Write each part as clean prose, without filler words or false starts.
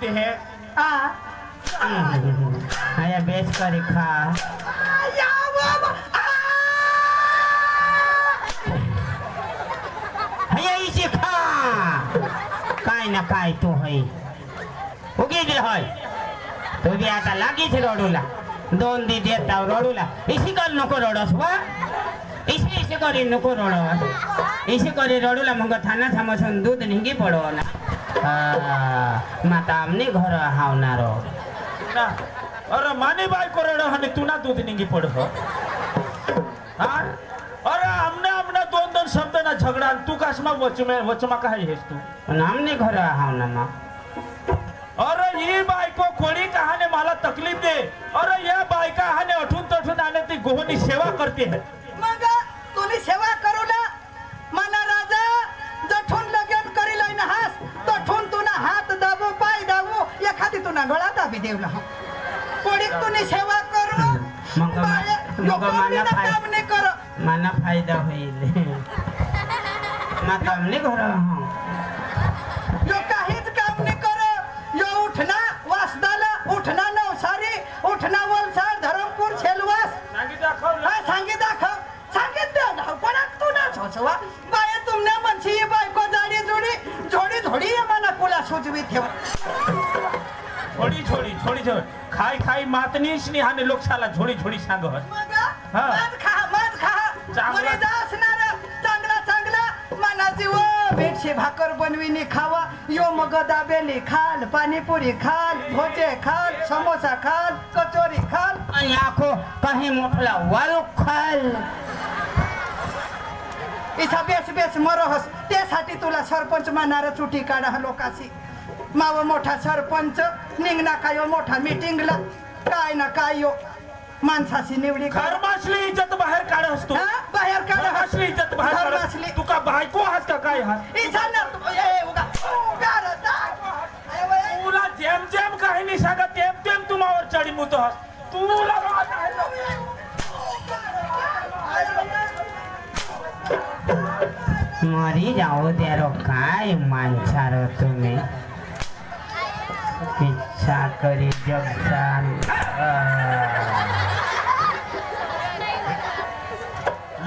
लगते हैं। आया बेच कर खा इसे खा काय ना काय तू है उगी दे है तू बी आता लागीच रडूला 2 दी देता रडूला इसी कर नको रडस वा इसे करी नको रड इसे करी रडूला मग थाना थांबसून दूध निघी पडो ना माता आमने घर हावणार ना अरे माने बाय को रड हने तू ना दूध निघी पड हो हाँ अरे हमने हमने 2 शब्द ना झगड़ा तू कासमा वचमा काय हेस तू आमने घर हावना मा अरे ये बायको कोणी कहाने मला तकलीफ दे अरे या बायका हाने अठून तठून आने ती गोहनी सेवा करते है मग तुली सेवा करू ना मना राजा जठून लगन करी लईन हास तठून तुना हात दाबू पाय दाबू एखादी तुना गळा दाबी देवला कोणी तुनी सेवा करू मग काम नाही कर माना फायदा होईल माता आमने घर हाव यो काहीच काम नाही कर यो उठना वासदाला उठना नवसारी उठना वलसाड धरमपूर छेलवास सांगी दाखव सांगित दाखव कोणाक तू ना छोचवा बाय तुमने मनसी ये बायको जाडी जोडी जोडी धोडी ये मना कुला सुजवी ठेव छोडी छोडी छोडी छोडी खाई खाई मातनीश नि हाने लोकशाला छोडी छोडी सांग मग मज खा मरी जा असणार चांगला चांगला मनाची व भेटशे भाकर बनविनी खावा यो मग दाबेली खाल पाणीपुरी खाल भोजे खाल समोसा खाल कचोरी खाल आणि आखो काही मोठला वाळू खाल इथं बेस बेस मरोहस त्यासाठी तुला सरपंच मानार चुटी काढा लोकाची माव मोठा सरपंच निघना काय मोठा मीटिंगला काय ना काय यो माणसाची निवडी घरमासली इज्जत बाहेर काढस तू बाहेर काढ घरमासली इज्जत बाहेर घरमासली. काढ तू का बायको हास का काय हास तुला जेम जेम काही नाही सांगा तेम तेम तुम्हावर चढी मुतो हास तुला मरी जाओ त्यारो काय माणसारो तुम्ही इच्छा करी जगसान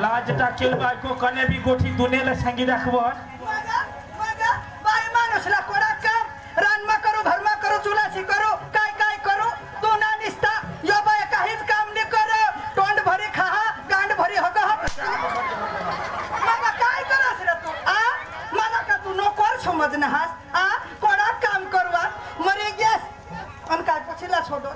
लाज टाकेल बायको कने बी गोठी दुनेला सांगी दाखवस बाई माणूसला कोणा काम रानमा करू घरमा करू चुलाशी करू काय काय करू तू ना निसता यो बाय काहीच काम नाही कर तोंड भरी खा गांड भरी हग मग काय करस रे तू मला का तू नोकर समज ना हास कोणा काम करवा मरी गेस अन काय पछिला सोडो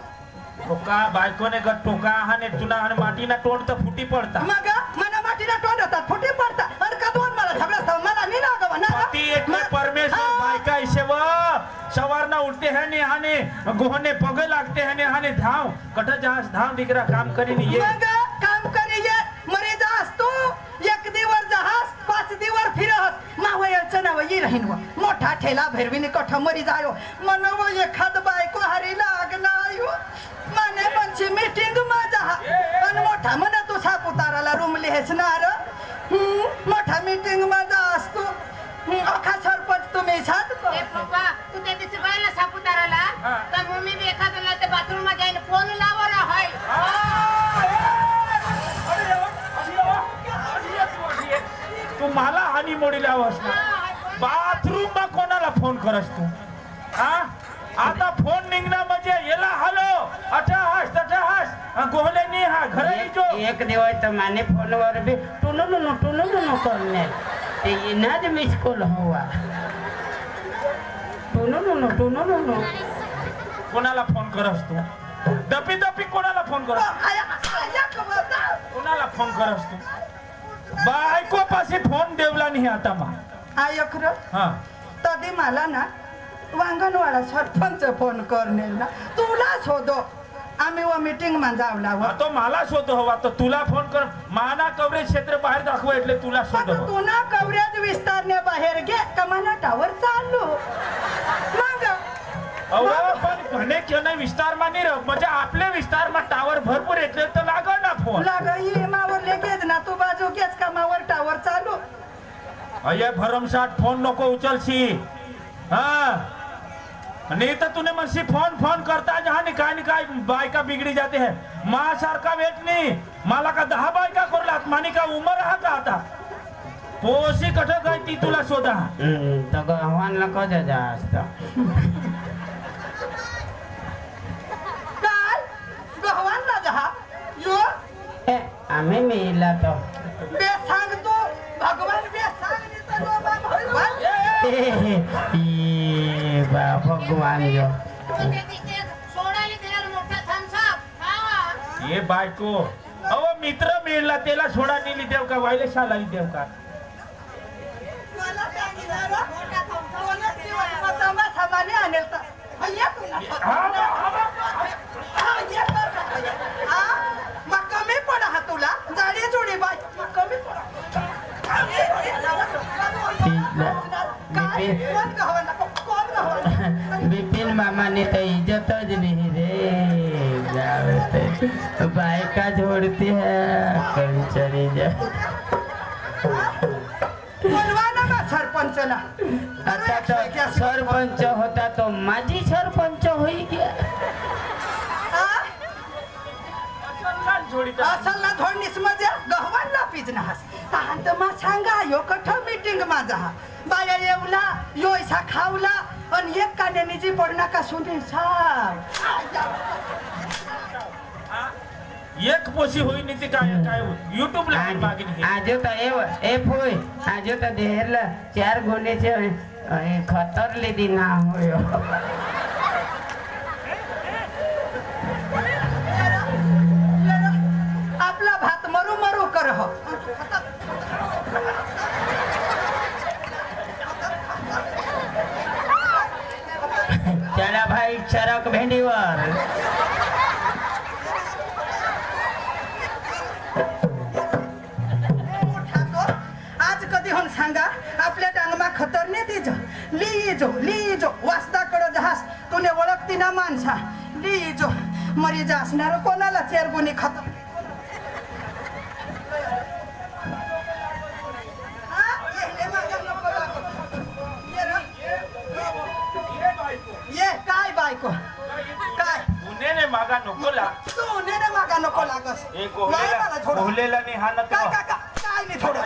टोका बायकोने गट टोका हाने तुना आणि माटीना तोंड तर फुटी पडता मग मना माटीला तोंड होतात फुटी पडतात अन का दोन मला झगडा मला नाही लागवा ना ती एक परमेश्वर बायका इसेव सवारना उठते हैं ने हाने गोहने पगे लागते हैं ने हाने धाव कट जहाज धाव दिकरा काम करीने ये मग काम करी ये मरे जास तू एक दिवर जहाज 5 दिवर फिरहस मावयचं नाव ये राहीन व मोठा ठेला भरविने कठ मरी जायो मनव एखाद बायको हरी लागनायो माने पंची मीटिंग मा जहा पण मोठा मन तू सापुताराला रूम लिहेसनार मोठा मीटिंग मा जास तू अखा सरपंच तुम्ही साथ ए पप्पा तू त्या दिवशी बायला सापुताराला तर मम्मी बी एखाद्याला ते बाथरूम मध्ये जाईन फोन लावर हाय तू मला हानी मोडी लावस ना बाथरूम मा कोणाला फोन करस तू आता फोन निघना म्हणजे याला हॅलो अठहास गोहले नी हा घरे जो एक दिवस तर माने फोनवर बी टुनु करणे ते इनाज मिस कॉल हुआ टुनु कोणाला फोन करस तू दपी दपी कोणाला फोन करस कोणाला फोन करस तू बायको पाशी फोन देवला नाही आता मा आयखर हा तदी मला ना वांगणवाडा सरपंच फोन करणे ना तुला शोधो आम्ही व मीटिंग मा जावला तो मला शोध हवा तर तुला फोन कर माना कवरेज क्षेत्र बाहेर दाखवा એટલે तुला शोध हवा तुना कवरेज विस्तारने बाहेर गे कमाना टावर चालू मग अहो पण म्हणे की नाही विस्तार मा नाही म्हणजे आपले विस्तार मा टावर भरपूर એટલે तर लागल ना फोन लागई मावर लेगेच ना तू बाजू गेच कमावर टावर चालू अये भरमसाठ फोन नको उचलशी हा नहीं तो तूने मनसी फोन फोन करता जहाँ निकाय बायका बिगड़ी जाते हैं माँ सारखा वेट नाही मला का 10 बायका करलात मानी का उमर हा का आता पोशी कठ काय ती तुला शोधा तर गव्हाणला कधी जास्त काय गव्हाणला जहा यो आम्ही मिळला तो बे सांगतो भगवान बे सांगितलं रो बा भगवान ए बा भगवान यो ते दिसते सोडायला दिलेला मोठा थम्सअप हा ये बायको अहो मित्र मिळला त्याला सोडा नेली देव का वायले शाला देव का मला सांगितलं रो मोठा कोणच दिवस मतमा सामाने आणेल तर भैया तुला ये कर हा मग कमी पडा हा तुला जाडी जोडी बाय मग कमी पडा काय कोण गव्हाणला कोण गव्हाणला बिपिन मामाने तर इज्जतच नाही रे जावते बायका जोडती है कंचरी जा बोलवा ना बा सरपंचला आता तर सरपंच होता तो माझी सरपंच होई गया जोडीचा असल ना धोडणीस मजा गव्हाणला पिजना हस तान तर मा सांगा यो कठ मीटिंग माझा हा बाया येवला यो ऐसा खावला आणि एक कान्यानीची पडना का सुनी साव एक पोशी होई नाही ती काय काय युट्यूब ला मागितली आज तर ए फोय आज तर देहरला 4 गुन्हेचे खतरले दिन होयो आपला भात मरू मरू कर हो त्याला भाई चरक भेंडीवर मोठा तो आज कधी होऊन सांगा आपल्या टांगमा खतर ने देजो लिजो वास्ताकडं जहास तुने ओळखती ना माणसा लिजो मरी जा असणार कोणाला चेरगुनी खतर ये काय बायको काय पुणे मागा नको ला तू ने मागा नको लागस एक नाही मला थोडं. ओहलेला नाही हा नको काय काय काय काय नाही थोडं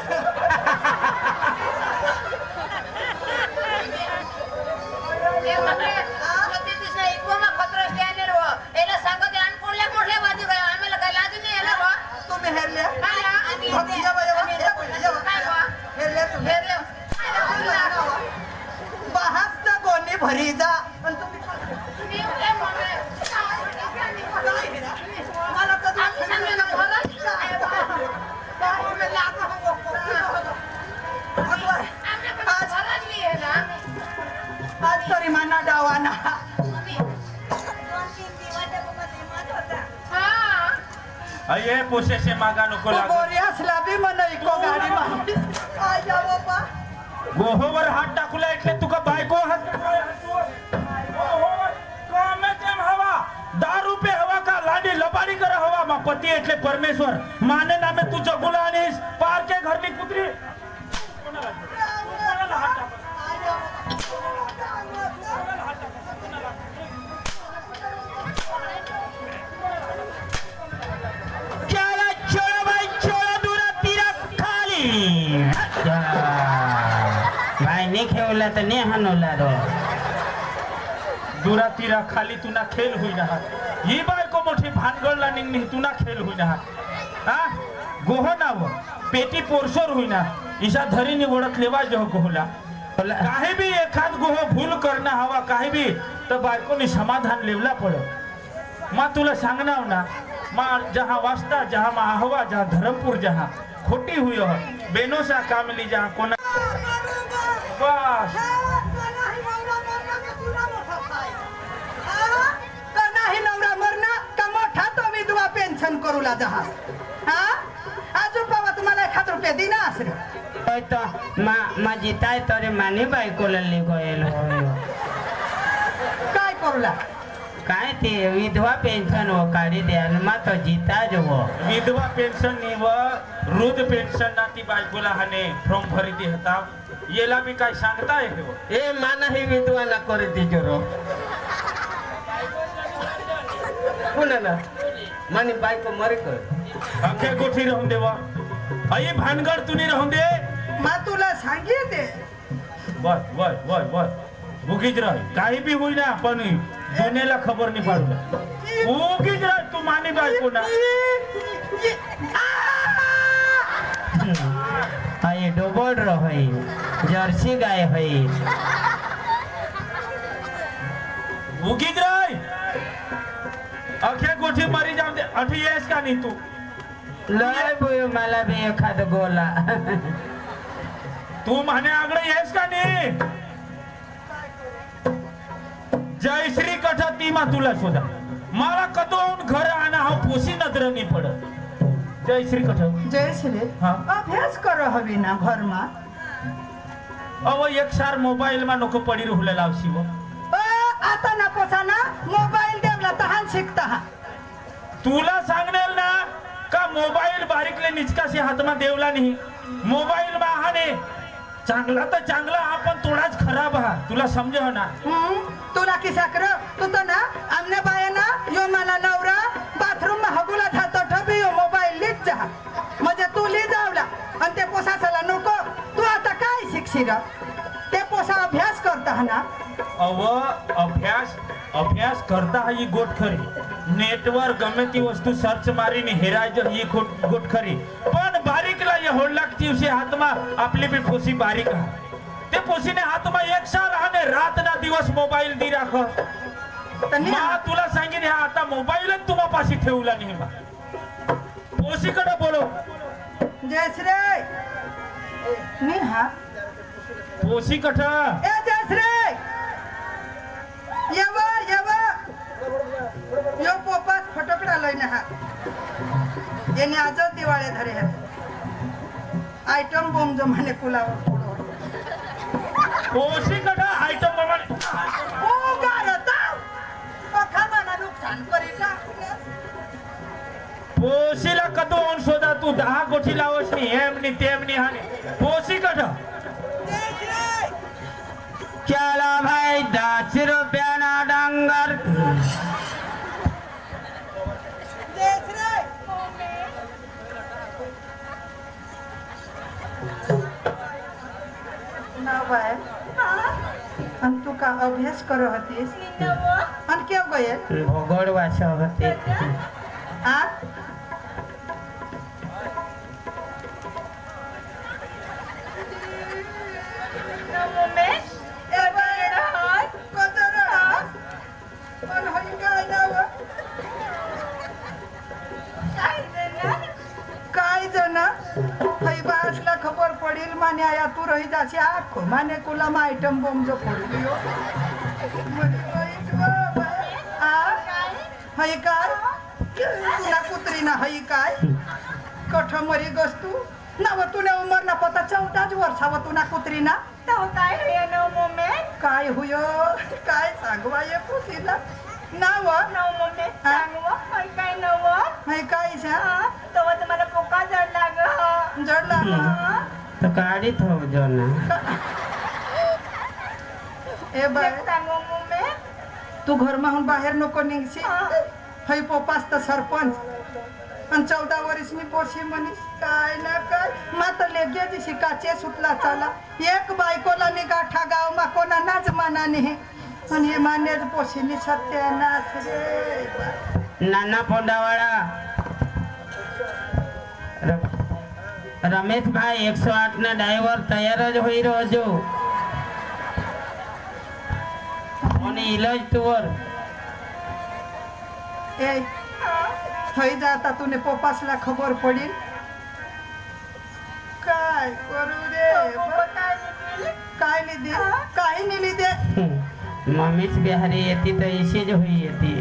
એ મને તે દિશા ઇકોમાં ખતરો સ્ટેન્ડર હો એલા સાગતે આન કોલ્યા કોલ્યા બાજુ ગયો અમે લગા લાજુ ને એલા હો तुम्ही हेरल्या કાયા भक्ती हेरल्या तुम्ही हेरले बहास्त गोणी भरी जा पण तुम्ही नीव के મને काय हेरा? मला तर આમ સામે ન ભરત આમને ભરત લી એલા आज तरी माना डावाना હા अये पोशेशे मागा नको तू लाग बोरियासला बी म्हणा इको गाडी मारली काय जावं बा गोहोवर हात टाकूला એટલે तुका बायको हात कामे केम हवा दारू पे हवा का लाडी लबाडी कर हवा मा पती એટલે परमेश्वर माने नामे तू जगुला आणीस पार के घरली कुत्री कोणाला हात टाक चला चोळा बाई चोळा दुरा तिरा खाली भाई ने खेवला तर ने हनवला रो दुरा तिरा खाली तुना खेल हुई ना ही बायको मोठी भानगडला निघणी तुना खेल हुई ना हा गोह नाव पेटी पोरसोर हुई ना ईशा धरीने ओळख लेवा जो गोहला काही भी एखाद गोह भूल करना हवा काही भी तर बायकोनी समाधान लेवला पड मा तुला सांगणार ना मा जहाँ वास्ता जहाँ मा आहवा जहाँ धर्मपुर जहाँ खोटी हुई हो बेनोसा कामली जहाँ कोना बस नाही नवरा मरणा का मोठा तो विधवा पेन्शन करूला जहाज हा आजोबा तुम्हाला 1 रुपया दिना असरे होय तो माझी ताय तरी मानी बायकोला लिगोयल होय काय करूला काय ते विधवा पेन्शन हो काढी द्याल मा तो जीता जो विधवा पेन्शन नि व वृद्ध पेन्शन ना ती बायकोला हाने फॉर्म भरी दी होता येला मी काय सांगता आहे ए माना ही विधवा ना करी ती जोरो ना मानी बायको मरे कर अख्ख्या गोठी राहून दे बा आई भानगड तुम्ही राहून दे मा तुला सांगितले बस बस बस बस उगीच राह काही बी होईना पण दोन्हीला खबर नाही पाडू उगीच राह तू मानी बायको ना ये डबल रही जर्सी गाय है उगीच राह अख्ख्या गोठी मरी जाऊन दे अठी येस का नाही तू लय बोय मला बी एखाद गोला तू म्हणे आगळे येस का नाही जयश्री कठा ती मा तुला शोधा मला कधून घर आणा हा पोशी नजर नाही पडत जयश्री कठा जयश्री हाँ। अभ्यास करो हवी ना घर में अव एक सार मोबाईल मा नको पडी रुहले लावशी व आता ना पोसाना मोबाईल देवला तहान शिकता हा तुला सांगनेल ना का मोबाईल बारीकले निचकाशी हातमा देवला नाही मोबाईल मा हाने चांगला तर चांगला हा पण थोडाच खराब हा तुला समजे ना तुला किसा कर तू तो ना आमने बाया ना यो मला नवरा बाथरूम में हगुला जातो ठबी यो मोबाईल लीच जा म्हणजे तू ली जावला आणि ते पोसासाला नको तू आता काय शिकशी ग ते पोसा अभ्यास करता हा ना अव अभ्यास करता हा ही गोट खरी नेटवर गमे ती वस्तू सर्च मारी ने हेराय ही गोट खरी पण बारीकला ये होड लागती उसे हातमा आपली बी पोसी बारीक हा ते पोसीने हातमा एक साल हाने रात ना दिवस मोबाईल दी राख मा तुला सांगितले हा आता मोबाईल तुम्हा पाशी ठेवला नाही मा पोसीकडे बोलो जयश्री मी हा पोसी कठ ए जयश्री येवा येवा यो पोपात फटकडा लईने हा येणे आज दिवाळे धरे है आयटम बॉम्ब जो माने कुलावर पोसी कठ आयटम प्रमाणे ओ गायता पखा मना नुकसान करीता पोसीला कधून शोधा तू 10 गोठी लावस नी हेमनी तेमनी हाने पोसी कठ चला भाई 10 रुपया ना डांगर नाव आहे आणि तू का अभ्यास कर होतीस आणि केव गये भोगोड वाचा होते आ काय जण फैबासला खबर पडील माने आया तू रही जाशी आखो माने कुला मा आयटम बॉम्ब जो पडली हई काय ना कुत्री ना हई काय कठ मरी गस्तू ना तुने उमर ना पता 14 वर्षाव तू ना कुत्री ना काय हुयो काय सांगवा ये पुसीला नाव हई काय जडला तो काढीत हो जो ना ए बाय तू घर माहून बाहेर नको निघशी हई पोपास तर सरपंच आणि 14 वर्ष मी पोशी म्हणीस काय ना काय मात्र लेगे जी शिकाचे सुटला चाला एक बायकोला निगाठा गाव मा कोणा नाच माना नाही आणि हे मान्य पोशीनी सत्यानाश रे नाना पोंडावाड़ा रमेश भाई 108 ना ड्राइवर तैयार ज होई रोजो ओने इलाज तुवर ए थई जाता तुने पोपासला खबर पडील काय करू रे काय नाही दे काही नाही दे मम्मीच बिहारी येती तो इसी जो हुई येती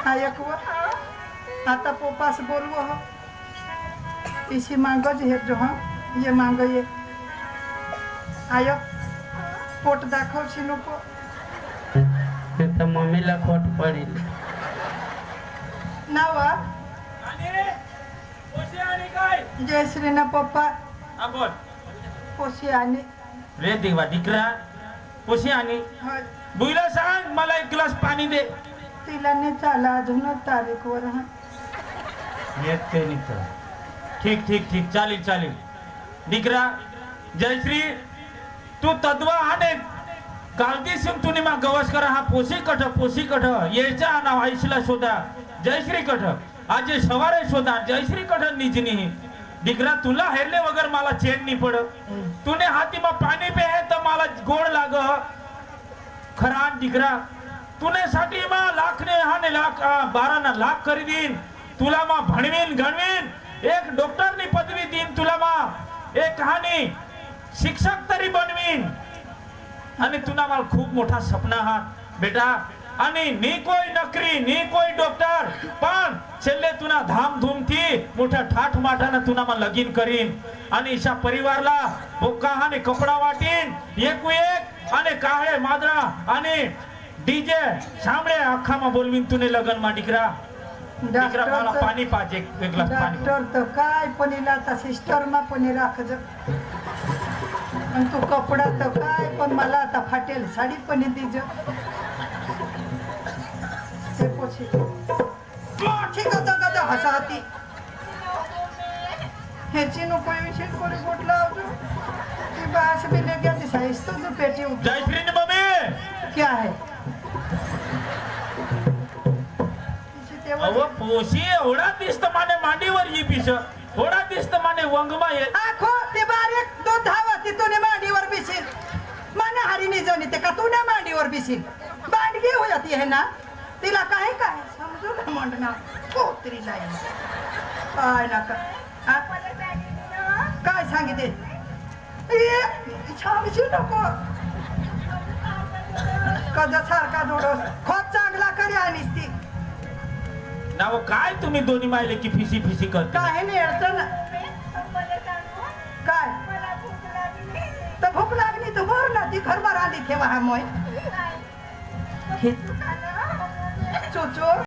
ऐकव आता पोपास बोलवो हो इसी मांगो जे जो हा ये मांगो ये आयो पोट दाखवशी नको तो मम्मीला खोट पडेल नावा आणि पोसी आणि काय जयश्री ना पप्पा हा बोल पोशी आणि रे देवा दिकरा पोसी आणि होय. बुईला सांग मला 1 ग्लास पाणी दे तिला नाही झाला अजूनच तारीखवर हा येते नाही तर ठीक ठीक ठीक चालेल चालेल दीकरा जयश्री तू तत्व आने कालदी सिंग तुनी मा गवस करा हा पोसी कठ यायचा नाव आईशीला शोधा जयश्री कठ आज सवारे शोधा जयश्री कठ निजनी दीकरा तुला हेरले वगर मला चेन नाही पडत तूने हाती मा पाणी पे है तर मला गोड लाग खरा दीकरा तुने साठी मा लाख ने हाने लाख 12 ना लाख करी देईन तुला मा भणवीन गणवीन एक डॉक्टरनी पदवी देईन तुला मा एक हानी शिक्षक तरी बनवीन आणि तुला मला खूप मोठा सपना आहात बेटा आणि नी कोई नकरी नी कोई डॉक्टर पण छेल्ले तुला धामधूम थी मोठ्या ठाठ माठानं तुला मला लगीन करीन आणि ईशा परिवारला बोका आणि कपडा वाटीन एक आणि काळे मादरा आणि डीजे सामळे अख्खा मा बोलवीन तुने लगन मा डिकरा डिकरा मला पाणी पाहिजे एक ग्लास पाणी डॉक्टर तर काय पण हिला आता सिस्टर मा पण राखज आणि तू कपडा तर काय पण मला आता फाटेल साडी पण दीज ते पोछी ठीक होता का हसाती ह्याची नको विषय कोणी बोटला अजून ती बास भी ले गया ती साइज तो जो पेटी उठा जयश्री ने मम्मी क्या है अव पोशी एवढा दिसत माने मांडीवर ये पिस थोडा दिसत माने वंगमा ये आखो ते बारीक दूध धावा ती तुने मांडीवर बिशील माने हरिणी जणी ते का तुने मांडीवर बिशील बांडगी हो जाती है ना तिला काय काय समजू ना म्हणना पोत्री लाईन काय ना काय सांगितले छामशी नको कजा सारखा जोडस खूप चांगला करी आणीस ती ना वो काय तुम्ही दोन्ही मायले की फिसी फिसी करता काय नाही अडचण काय तर भूक लागली तर भर ना ती घर आली ठेवा हा मोय चोचो